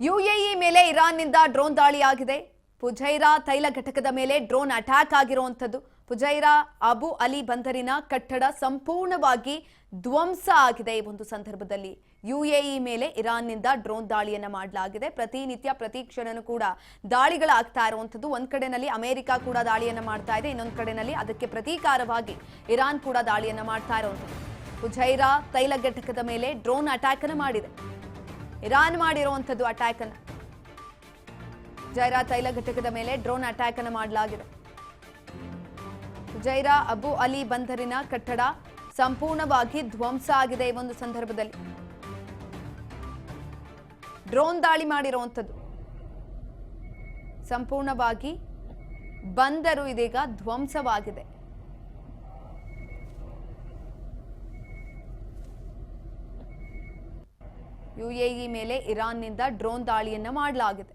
UAE ಮೇಲೆ ಇರಾನ್ನಿಂದ drone ದಾಳಿಯಾಗಿದೆ. ಫುಜೈರಾ ತೈಲ ಘಟಕದ ಮೇಲೆ ಡ್ರೋನ್ ಅಟ್ಯಾಕ್ ಆಗಿರುವಂತದ್ದು. ಫುಜೈರಾ ಅಬು ಅಲಿ ಬಂದರಿನ ಕಟ್ಟಡ ಸಂಪೂರ್ಣವಾಗಿ ಧ್ವಂಸ ಆಗಿದೆ. ಈ ಒಂದು ಸಂದರ್ಭದಲ್ಲಿ ಯುಎಇ ಮೇಲೆ ಇರಾನ್ನಿಂದ ಡ್ರೋನ್ ದಾಳಿಯನ್ನ ಮಾಡಲಾಗಿದೆ. ಪ್ರತಿನಿತ್ಯ ಪ್ರತಿ ಕ್ಷಣನೂ ಕೂಡ ದಾಳಿಗಳಾಗ್ತಾ ಇರುವಂತದ್ದು. ಒಂದ್ ಕಡೆನಲ್ಲಿ ಅಮೆರಿಕ ಕೂಡ ದಾಳಿಯನ್ನ ಮಾಡ್ತಾ ಇದೆ, ಇನ್ನೊಂದ್ ಕಡೆನಲ್ಲಿ ಅದಕ್ಕೆ ಪ್ರತೀಕಾರವಾಗಿ ಇರಾನ್ ಕೂಡ ದಾಳಿಯನ್ನ ಮಾಡ್ತಾ ಇರುವಂತದ್ದು. ಫುಜೈರಾ ತೈಲ ಘಟಕದ ಮೇಲೆ ಡ್ರೋನ್ ಅಟ್ಯಾಕ್ ಅನ್ನು ಮಾಡಿದೆ. ಇರಾನ್ ಮಾಡಿರುವಂತದ್ದು ಅಟ್ಯಾಕ್ ಅನ್ನು. ಫುಜೈರಾ ತೈಲ ಘಟಕದ ಮೇಲೆ ಡ್ರೋನ್ ಅಟ್ಯಾಕ್ ಅನ್ನು ಮಾಡಲಾಗಿದೆ. ಫುಜೈರಾ ಅಬು ಅಲಿ ಬಂದರಿನ ಕಟ್ಟಡ ಸಂಪೂರ್ಣವಾಗಿ ಧ್ವಂಸ ಆಗಿದೆ. ಈ ಒಂದು ಸಂದರ್ಭದಲ್ಲಿ ಡ್ರೋನ್ ದಾಳಿ ಮಾಡಿರುವಂತದ್ದು. ಸಂಪೂರ್ಣವಾಗಿ ಬಂದರು ಇದೀಗ ಧ್ವಂಸವಾಗಿದೆ. ಯುಎಇ ಮೇಲೆ ಇರಾನ್ನಿಂದ ಡ್ರೋನ್ ದಾಳಿಯನ್ನ ಮಾಡಲಾಗಿದೆ.